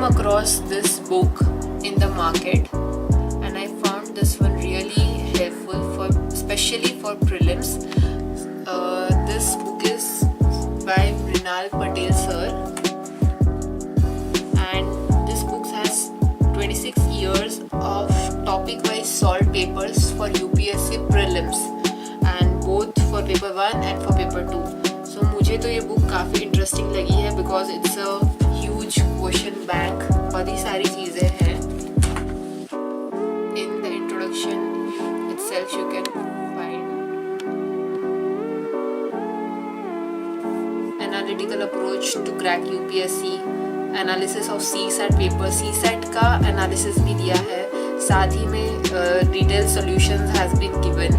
came across this book in the market and I found this one really helpful for especially for prelims. This book is by Mrinal Patel sir, and this book has 26 years of topic wise solved papers for UPSC prelims and both for paper 1 and for paper 2. So मुझे तो ये book काफ़ी interesting लगी है because it's a huge question bank, बहुत ही सारी चीज़ें हैं. In the introduction itself you can find analytical approach to crack UPSC, analysis of CSAT paper, CSAT का एनालिसिस भी दिया है, साथ ही में detail solutions has been given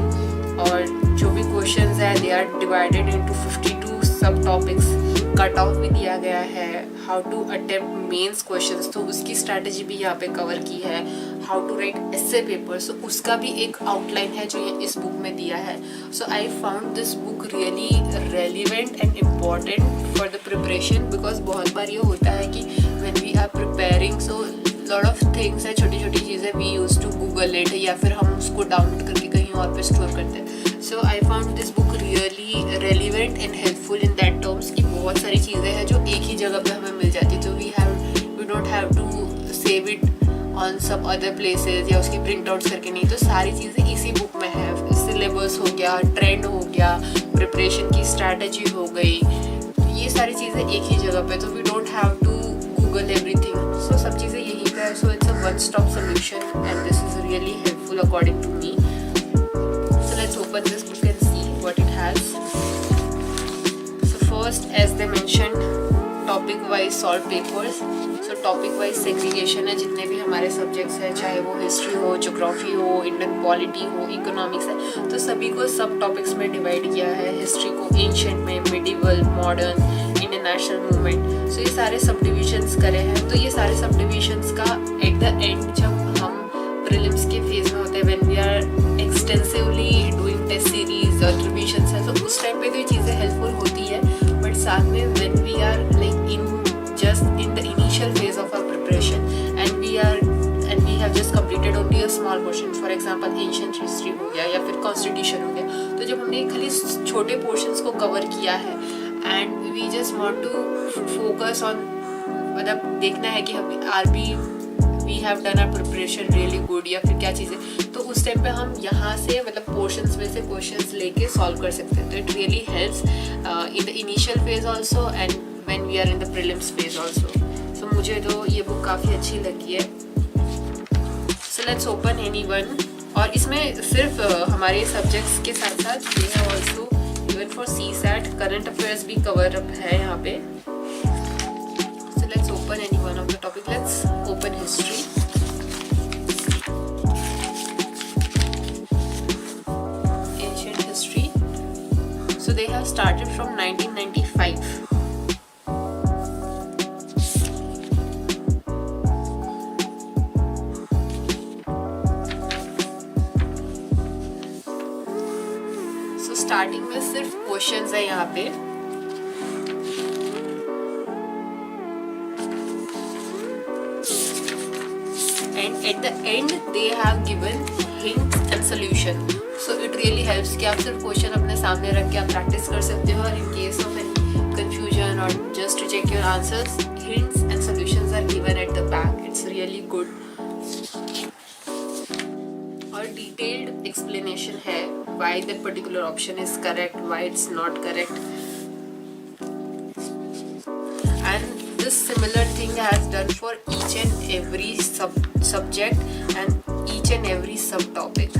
और जो भी क्वेश्चंस है दे आर डिवाइडेड इनटू 52 सब टॉपिक्स. कट ऑफ भी दिया गया है, how to attempt mains questions तो उसकी स्ट्रैटेजी भी यहाँ पे कवर की है, how to write essay paper so उसका भी एक आउटलाइन है जो ये इस बुक में दिया है. So I found this book really relevant and important for the preparation because बहुत बार ये होता है कि when we are preparing so lot of things है, छोटी छोटी चीज़ें we use to Google it या फिर हम उसको डाउनलोड करके कहीं और पे स्टोर करते हैं. So I found this book really relevant and helpful in that terms कि बहुत सारी चीज़ें हैं जो एक ही जगह पे हमें मिल जाती है, तो we don't have to save it on सब अदर प्लेसेस या उसकी प्रिंट आउट्स करके नहीं, तो सारी चीज़ें इसी बुक में है. सिलेबस हो गया, ट्रेंड हो गया, प्रिपरेशन की स्ट्रैटेजी हो गई, ये सारी चीज़ें एक ही जगह पे, तो we don't have to Google everything. So सब चीज़ें यहीं पे है. So it's a one stop solution and this is really helpful according to me. So let's open this book and see what it has. So first as they mentioned topic wise solved papers. So topic wise segregation है, जितने भी हमारे subjects हैं चाहे वो history हो, geography हो, Indian polity हो, इकोनॉमिक्स है, तो सभी को सब टॉपिक्स में डिवाइड किया है. हिस्ट्री को एंशिएंट में, medieval, modern, Indian national movement, so ये सारे सब डिविजन्स करे हैं. तो ये सारे सब डिविजन्स का एट द एंड जब हम प्रीलिम्स के फेज में होते हैं when we are extensively doing test series और रिविजन्स है, तो उस टाइम पे तो ये चीज़ें हेल्पफुल होती है. बट साथ में when we are like in just in the initial phase of our preparation and we have just completed only a small portion, for example ancient history हो गया या फिर constitution हो गया, तो जब हमने खाली छोटे portions को cover किया है and we just want to focus on मतलब देखना है कि we have done our preparation really good या फिर क्या चीज़ें, तो उस टाइम पे हम यहाँ से मतलब portions में से questions लेके solve कर सकते हैं. तो it really helps in the initial phase also and when we are in the prelims phase also. So मुझे तो ये बुक काफ़ी अच्छी लगी है. So let's open any one. और इसमें सिर्फ हमारे सब्जेक्ट्स के साथ साथ ये है also even for CSAT current affairs भी कवर अप है यहाँ पे. So let's open any one of the topic. Let's open history. Ancient history. So they have started from 1995. Starting में सिर्फ क्वेश्चंस है यहाँ पे. And eight the and they have given hints and solution. So it really helps कि आप सिर्फ question अपने सामने रख के आप प्रैक्टिस कर सकते हो और in case of any confusion और just to check your answers hints and solutions are given at the back. It's really good और डिटेल्ड एक्सप्लेनेशन है why that particular option is correct, why it's not correct, and this similar thing has done for each and every subject and each and every subtopic.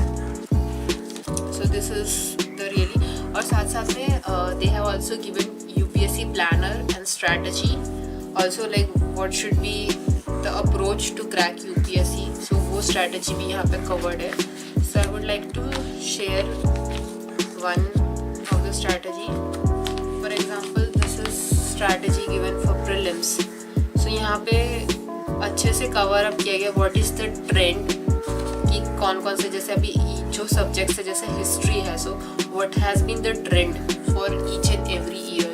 So this is the really और साथ में they have also given UPSC planner and strategy also, like what should be the approach to crack UPSC. So वो strategy भी यहाँ पे covered है. So I would like to share one of the strategy. For example, this is strategy given for prelims. So यहाँ पे अच्छे से cover up किया गया what is the trend कि कौन से जैसे अभी जो subjects है जैसे history है, so what has been the trend for each and every year.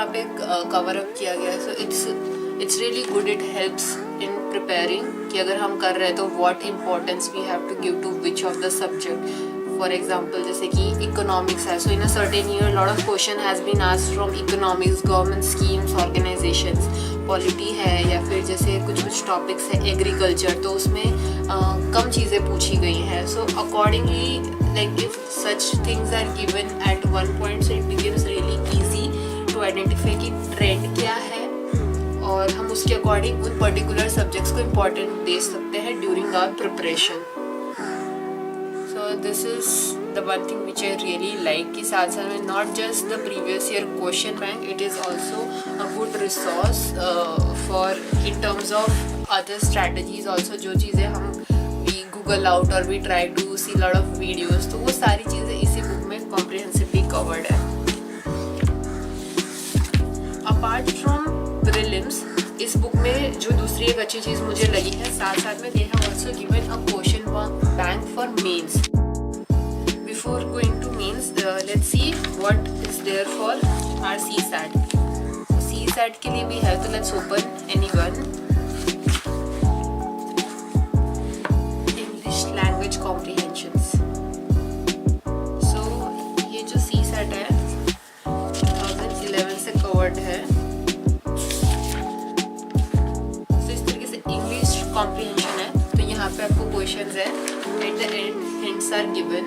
यहाँ पे कवर अप किया गया है. So it's really good. It helps in preparing कि अगर हम कर रहे हैं तो what importance we have to give to which of the subject. For example जैसे कि इकोनॉमिक्स है. So in a certain year lot of question has been asked from economics, government schemes, organisations. Polity है या फिर जैसे कुछ topics है agriculture, तो उसमें कम चीज़ें पूछी गई हैं. So accordingly like if such things are given at one point, so it becomes really easy to identify कि ट्रेंड क्या है और हम उसके अकॉर्डिंग उन पर्टिकुलर सब्जेक्ट्स को इम्पोर्टेंट दे सकते हैं during our preparation. So this is the one thing which I really like कि साथ साथ में not just the previous year question bank, it is also a good resource for in terms of other strategies also. जो चीज़ें हम we Google out और we try to see lot of videos, तो वो सारी चीज़ें इसी बुक में कॉम्प्रिहेंसिवली कवर्ड है. अपार्ट फ्रॉम प्रीलिम्स, इस बुक में जो दूसरी एक अच्छी चीज़ मुझे लगी है, साथ साथ में they have also given a question bank for mains. Before going to mains, let's see what is there for our CSAT. CSAT के लिए भी है, तो let's open anyone. English language comprehensions. So ये जो CSAT है 2011 से कवर्ड है. कॉम्प्रिहेंशन है, तो यहाँ पे आपको क्वेश्चंस है. At the end hints are given,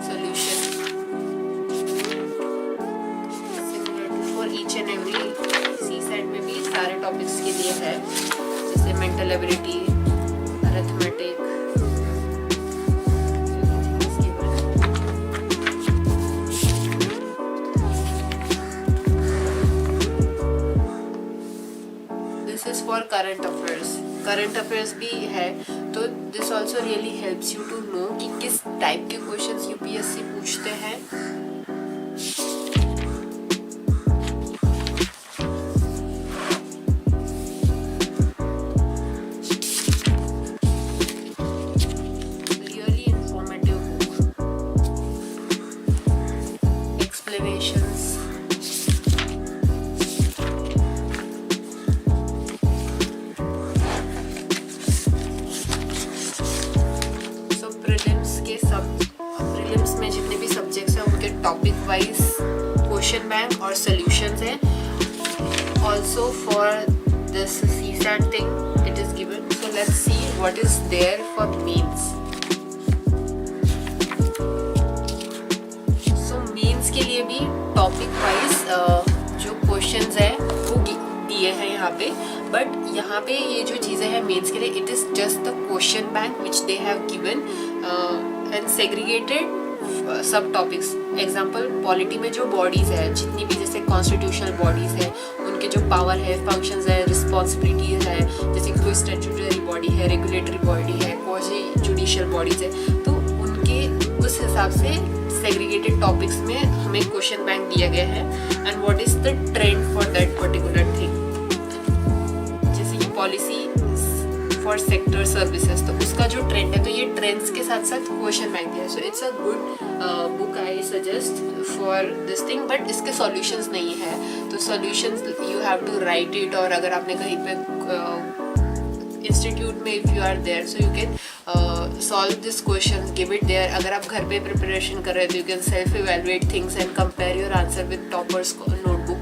solution for each and every. CSAT में भी सारे टॉपिक्स के लिए है, जैसे mental ability, arithmetic. This is for current affairs भी है, तो this also really helps you to know कि किस टाइप के क्वेश्चंस UPSC पूछते हैं. Really informative book. Explanations. Prelims में जितने भी सब्जेक्ट्स हैं उनके टॉपिक वाइज क्वेश्चन बैंक और सॉल्यूशंस हैं. Also for this CSAT thing it is given. So let's see what is there for mains. So mains के लिए भी टॉपिक वाइज जो क्वेश्चंस हैं वो दिए हैं यहाँ पे. बट यहाँ पे ये जो चीज़ें हैं मेंस के लिए, it is just the question bank which they have given and segregated सब टॉपिक्स. एग्जाम्पल पॉलिटी में जो बॉडीज़ है जितनी भी, जैसे कॉन्स्टिट्यूशनल बॉडीज़ है, उनके जो पावर है, फंक्शंस है, रिस्पॉन्सिबिलिटीज़ है, जैसे कोई स्टैट्यूटरी बॉडी है, रेगुलेटरी बॉडी है, कोई जुडिशियल बॉडीज़ है, तो उनके उस हिसाब से सेग्रीगेटेड टॉपिक्स में हमें क्वेश्चन बैंक दिया गया है. And what is the trend for that particular thing. जैसे कि पॉलिसी फॉर सेक्टर सर्विसेज, तो उसका जो ट्रेंड है, तो ये ट्रेंड्स के साथ साथ क्वेश्चन बैंक है. So it's a good book, I suggest for this thing. But इसके सॉल्यूशंस नहीं है, तो solutions you have to write it. और अगर आपने कहीं पे इंस्टीट्यूट में if you are there, so you can solve this question, give it there. अगर आप घर पे प्रिपरेशन कर रहे हैं तो you can self evaluate things and compare your answer with toppers notebook.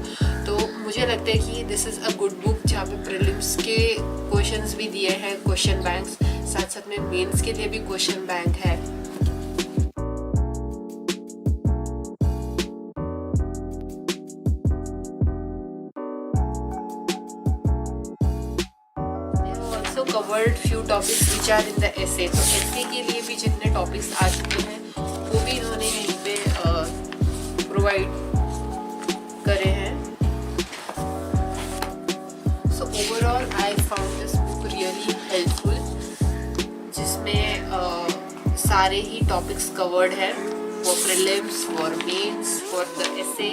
तो मुझे लगता है कि this is a good book जहाँ पे प्रीलिम्स के क्वेश्चंस भी दिए हैं, क्वेश्चन बैंक्स, साथ साथ में मेंस के लिए भी क्वेश्चन बैंक है. Covered few topics which are in the essay. तो एसे के लिए भी जितने टॉपिक्स आ चुके हैं वो भी इन्होंने यहीं पे प्रोवाइड करे हैं. So overall I found this book really helpful, जिसमें सारे ही टॉपिक्स कवर्ड है for prelims, for mains, for the essay.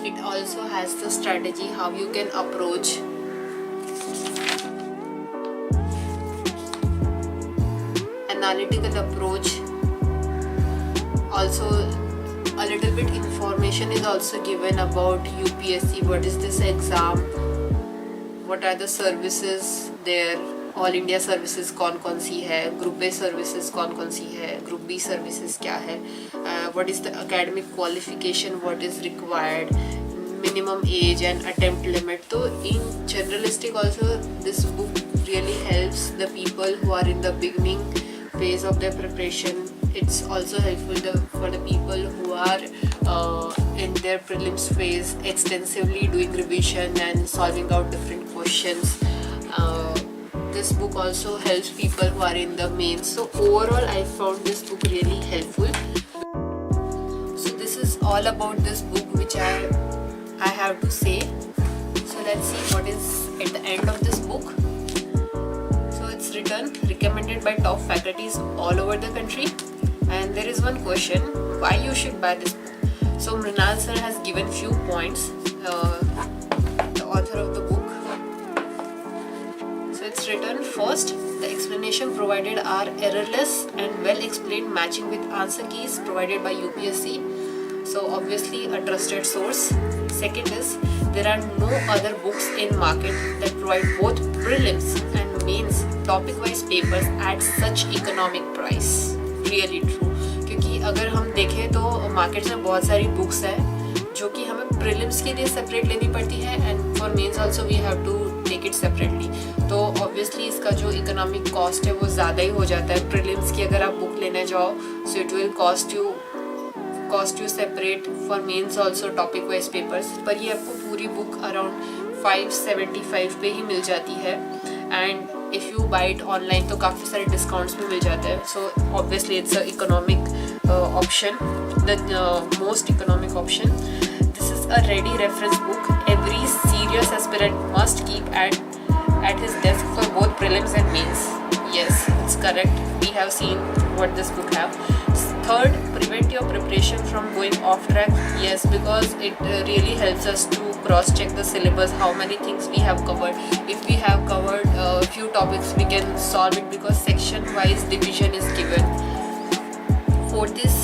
It also has the strategy how you can approach analytical approach, also a little bit information is also given about UPSC. What is this exam? What are the services there? All India services कौन सी है, group A services कौन सी है, group B services क्या है, what is the academic qualification, what is required, minimum age and attempt limit. So in generalistic also this book really helps the people who are in the beginning phase of their preparation. It's also helpful for the people who are in their prelims phase, extensively doing revision and solving out different questions. This book also helps people who are in the mains. So overall I found this book really helpful. So this is all about this book which I have to say. So let's see what is at the end of this book. So it's written, recommended by top faculties all over the country, and there is one question, why you should buy this book. So Mrinal sir has given few points, the author of the book. So it's written, first, the explanation provided are errorless and well explained, matching with answer keys provided by UPSC. So obviously a trusted source. Second is, there are no other books in market that provide both prelims and mains topic wise papers at such economic price. Really true. क्योंकि अगर हम देखें तो market में बहुत सारी books है जो कि हमें प्रीलिम्स के लिए सेपरेट लेनी पड़ती है, and for mains also we have to take it separately. तो ऑब्वियसली इसका जो इकोनॉमिक कॉस्ट है वो ज़्यादा ही हो जाता है. प्रीलिम्स की अगर आप बुक लेने जाओ so it will cost you separate, for mains also topic wise papers. पर ये आपको पूरी बुक अराउंड 575 पे ही मिल जाती है, and if you by it online तो काफ़ी सारे डिस्काउंट्स भी मिल जाते हैं. So obviously it's a economic option, the most economic option. This is a ready reference book every serious aspirant must keep at his desk for both prelims and mains. Yes, it's correct. We have seen what this book have. Third, prevent your preparation from going off track. Yes, because it really helps us to cross check the syllabus, how many things we have covered. If we have covered a few topics, we can solve it because section wise division is given. Fourth is,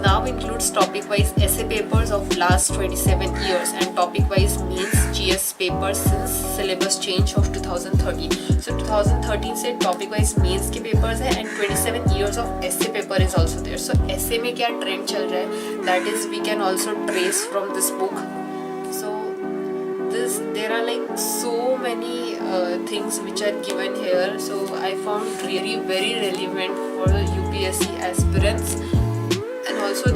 now includes topic wise essay papers of last 27 years and topic wise means GS papers since syllabus change of 2013. So 2013 से topic wise means के papers है and 27 years of essay paper is also there. So essay में क्या trend चल रहा है, that is we can also trace from this book. So there are like so many things which are given here. So I found really very relevant for UPSC aspirants. And also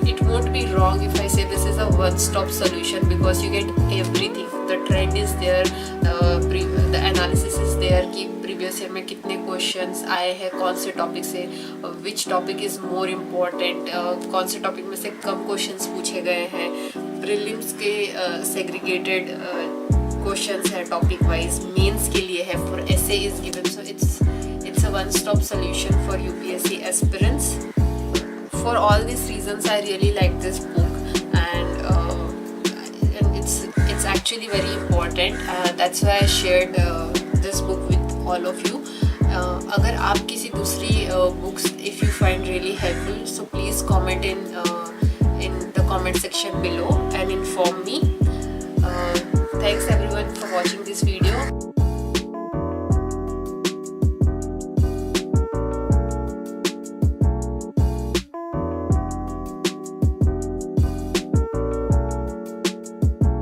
it won't be wrong if I say this is a one-stop solution because you get everything. The trend is there, the analysis is there कि previous year में कितने questions आए हैं, कौन से topic से, which topic is more important, कौन से topic में से कम questions पूछे गए हैं, prelims के segregated questions है topic wise, mains के लिए है, for essay is given. So it's a one-stop solution for UPSC aspirants. For all these reasons, I really like this book, and it's actually very important. That's why I shared this book with all of you. अगर आप किसी दूसरी books, if you find really helpful, so please comment in the comment section below and inform me. Thanks everyone for watching this video.